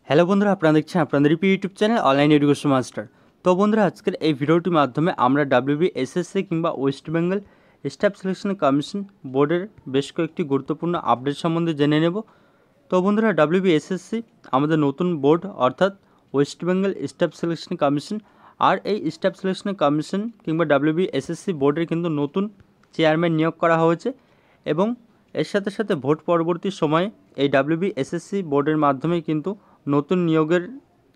Hello বন্ধুরা, আপনারা দেখছেন আপনাদের YouTube channel online education master. তো বন্ধুরা, আজকের এই ভিডিওটির মাধ্যমে আমরা WBSSC কিংবা West Bengal staff selection commission বোর্ডের বেশ কয়েকটি গুরুত্বপূর্ণ আপডেট সম্বন্ধে জেনে নেব। তো বন্ধুরা, WBSSC আমাদের নতুন বোর্ড, অর্থাৎ West Bengal staff selection commission. আর এই স্টাফ সিলেকশন কমিশন কিংবা WBSSC বোর্ডের কিন্তু নতুন চেয়ারম্যান নিয়োগ করা হয়েছে এবং এর সাথে সাথে ভোট পরবর্তী সময়ে এই WBSSC বোর্ডের মাধ্যমে কিন্তু নতুন নিয়োগের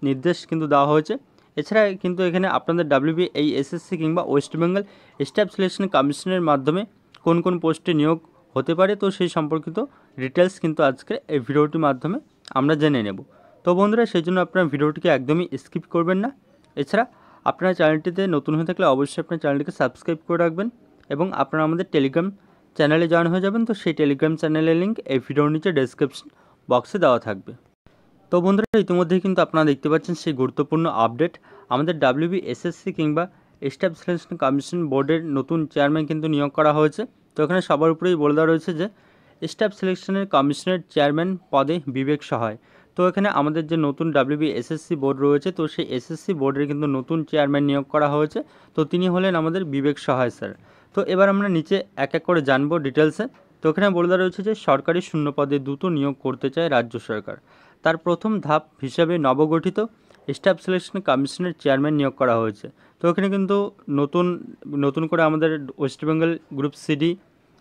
নির্দেশ কিন্তু দেওয়া হয়েছে। এছাড়া কিন্তু এখানে আপনাদের WBSSC কিংবা ওয়েস্ট বেঙ্গল স্টাফ সিলেকশন কমিশনের মাধ্যমে কোন কোন পোস্টে নিয়োগ হতে পারে, তো সেই সম্পর্কিত ডিটেলস কিন্তু আজকে এই ভিডিওটির মাধ্যমে আমরা জেনে নেব। তো বন্ধুরা, সেই জন্য আপনারা ভিডিওটিকে একদমই স্কিপ করবেন না। এছাড়া আপনারা চ্যানেলটিতে নতুন হয়ে থাকলে অবশ্যই আপনার চ্যানেলটিকে সাবস্ক্রাইব করে রাখবেন এবং আপনারা আমাদের টেলিগ্রাম চ্যানেলে জয়েন হয়ে যাবেন। তো সেই টেলিগ্রাম চ্যানেলের লিঙ্ক এই ভিডিওর নিচে ডেসক্রিপশন বক্সে দেওয়া থাকবে। তো বন্ধুরা, ইতিমধ্যেই কিন্তু আপনারা দেখতে পাচ্ছেন সেই গুরুত্বপূর্ণ আপডেট। আমাদের WBSSC কিংবা স্টাফ সিলেকশন কমিশন বোর্ডের নতুন চেয়ারম্যান কিন্তু নিয়োগ করা হয়েছে। তো এখানে সবার উপরেই বলে দেওয়া রয়েছে যে স্টাফ সিলেকশনের কমিশনের চেয়ারম্যান পদে বিবেক সহায়। তো এখানে আমাদের যে নতুন WBSSC বোর্ড রয়েছে, তো সেই SSC বোর্ডের কিন্তু নতুন চেয়ারম্যান নিয়োগ করা হয়েছে। তো তিনি হলেন আমাদের বিবেক সহায় স্যার। তো এবার আমরা নিচে এক এক করে জানবো ডিটেলসে। তো এখানে বলে দেওয়া রয়েছে যে সরকারি শূন্য পদে দ্রুত নিয়োগ করতে চায় রাজ্য সরকার। তার প্রথম ধাপ হিসাবে নবগঠিত স্টাফ সিলেকশন কমিশনের চেয়ারম্যান নিয়োগ করা হয়েছে। তো এখানে কিন্তু নতুন করে আমাদের ওয়েস্ট বেঙ্গল গ্রুপ সিডি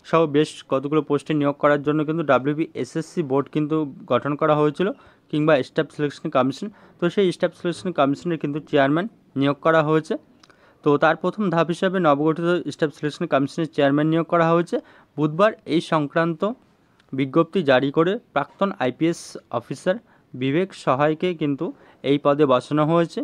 সহ বেশ কতগুলো পোস্টে নিয়োগ করার জন্য কিন্তু WBSSC বোর্ড কিন্তু গঠন করা হয়েছিল কিংবা স্টাফ সিলেকশন কমিশন। তো সেই স্টাফ সিলেকশন কমিশনের কিন্তু চেয়ারম্যান নিয়োগ করা হয়েছে। তো তার প্রথম ধাপ হিসাবে নবগঠিত স্টাফ সিলেকশন কমিশনের চেয়ারম্যান নিয়োগ করা হয়েছে। বুধবার এই সংক্রান্ত বিজ্ঞপ্তি জারি করে প্রাক্তন IPS অফিসার বিবেক সহায়কে কিন্তু এই পদে বসানো হয়েছে।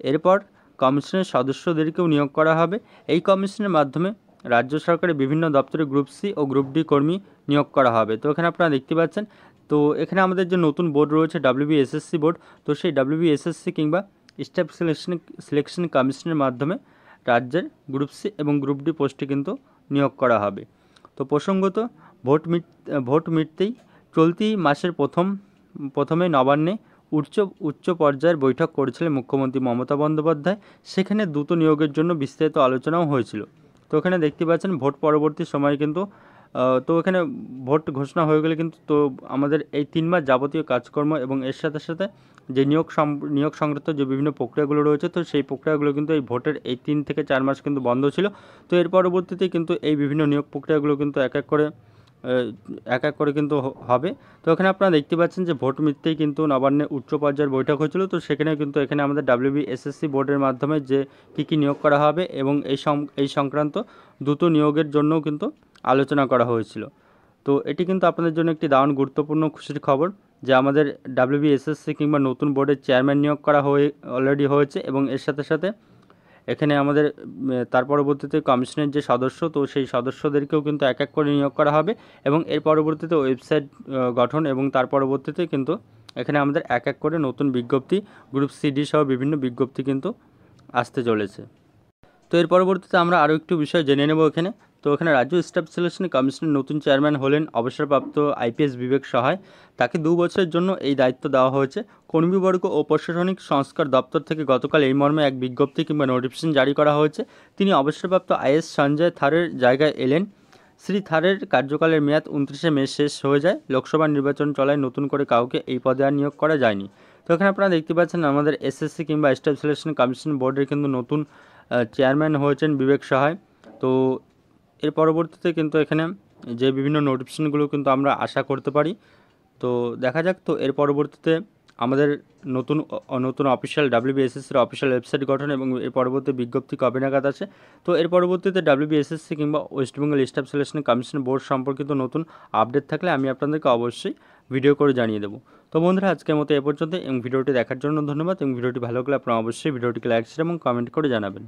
এরপর কমিশনের সদস্যদেরকেও নিয়োগ করা হবে। এই কমিশনের মাধ্যমে রাজ্য সরকারের বিভিন্ন দপ্তরে গ্রুপ সি ও গ্রুপ ডি কর্মী নিয়োগ করা হবে। তো এখানে আপনারা দেখতে পাচ্ছেন, তো এখানে আমাদের যে নতুন বোর্ড রয়েছে WBSSC বোর্ড, তো সেই WBSSC কিংবা স্টাফ সিলেকশন কমিশনের মাধ্যমে রাজ্যের গ্রুপ সি এবং গ্রুপ ডি পোস্টে কিন্তু নিয়োগ করা হবে। তো প্রসঙ্গত ভোট মিটতেই চলতি মাসের প্রথমে নবান্নে উচ্চ পর্যায়ের বৈঠক করেছিলেন মুখ্যমন্ত্রী মমতা বন্দ্যোপাধ্যায়। সেখানে দ্রুত নিয়োগের জন্য বিস্তারিত আলোচনাও হয়েছিল। তো এখানে দেখতে পাচ্ছেন ভোট পরবর্তী সময়ে কিন্তু তো এখানে ভোট ঘোষণা হয়ে গেলে কিন্তু তো আমাদের এই 3 মাস যাবতীয় কাজকর্ম এবং এর সাথে সাথে যে নিয়োগ সংক্রান্ত যে বিভিন্ন প্রক্রিয়াগুলো রয়েছে, তো সেই প্রক্রিয়াগুলো কিন্তু এই ভোটের এই 3 থেকে 4 মাস কিন্তু বন্ধ ছিল। তো এর পরবর্তীতে কিন্তু এই বিভিন্ন নিয়োগ প্রক্রিয়াগুলো কিন্তু এক এক করে কিন্তু হবে। তো এখানে আপনারা দেখতে পাচ্ছেন যে ভোট মিটতেই কিন্তু নবান্নে উচ্চ পর্যায়ের বৈঠক হয়েছিল। তো সেখানে কিন্তু এখানে আমাদের WBSSC বোর্ডের মাধ্যমে যে কী নিয়োগ করা হবে এবং এই সংক্রান্ত দ্রুত নিয়োগের জন্যও কিন্তু আলোচনা করা হয়েছিল। তো এটি কিন্তু আপনাদের জন্য একটি দারুণ গুরুত্বপূর্ণ খুশির খবর যে আমাদের WBSSC কিংবা নতুন বোর্ডের চেয়ারম্যান নিয়োগ করা অলরেডি হয়েছে এবং এর সাথে সাথে এখানে আমাদের তার পরবর্তীতে কমিশনের যে সদস্য, তো সেই সদস্যদেরকেও কিন্তু এক এক করে নিয়োগ করা হবে এবং এর পরবর্তীতে ওয়েবসাইট গঠন এবং তার পরবর্তীতে কিন্তু এখানে আমাদের এক এক করে নতুন বিজ্ঞপ্তি গ্রুপ সিডি সহ বিভিন্ন বিজ্ঞপ্তি কিন্তু আসতে চলেছে। তো এর পরবর্তীতে আমরা আরও একটু বিষয় জেনে নেব এখানে। তো এখানে রাজ্য স্টাফ সিলেকশন কমিশনের নতুন চেয়ারম্যান হলেন অবসরপ্রাপ্ত IPS বিবেক সহায়। তাকে 2 বছরের জন্য এই দায়িত্ব দেওয়া হয়েছে। কর্মীবর্গ ও প্রশাসনিক সংস্কার দপ্তর থেকে গতকাল এই মর্মে এক বিজ্ঞপ্তি কিংবা নোটিফিকেশন জারি করা হয়েছে। তিনি অবসরপ্রাপ্ত IS সঞ্জয় থারের জায়গায় এলেন। শ্রী থারের কার্যকালের মেয়াদ 29শে মে শেষ হয়ে যায়। লোকসভা নির্বাচন চলায় নতুন করে কাউকে এই পদে আর নিয়োগ করা যায়নি। তো এখানে আপনারা দেখতে পাচ্ছেন আমাদের SSC কিংবা স্টাফ সিলেকশন কমিশন বোর্ডের কিন্তু নতুন চেয়ারম্যান হয়েছেন বিবেক সহায়। তো এর পরবর্তীতে কিন্তু এখানে যে বিভিন্ন নোটিফিকেশনগুলো কিন্তু আমরা আশা করতে পারি। তো দেখা যাক তো এর পরবর্তীতে আমাদের নতুন অফিসিয়াল WBSSCর অফিসিয়াল ওয়েবসাইট গঠন এবং এর পরবর্তী বিজ্ঞপ্তি কবে নাগাদ আছে। তো এর পরবর্তীতে WBSSC কিংবা West Bengal staff selection commission board সম্পর্কিত নতুন আপডেট থাকলে আমি আপনাদেরকে অবশ্যই ভিডিও করে জানিয়ে দেবো। তো বন্ধুরা, আজকের মতো এ পর্যন্ত এবং ভিডিওটি দেখার জন্য ধন্যবাদ এবং ভিডিওটি ভালো লাগলে আপনারা অবশ্যই ভিডিওটিকে লাইক শেয়ার এবং কমেন্ট করে জানাবেন।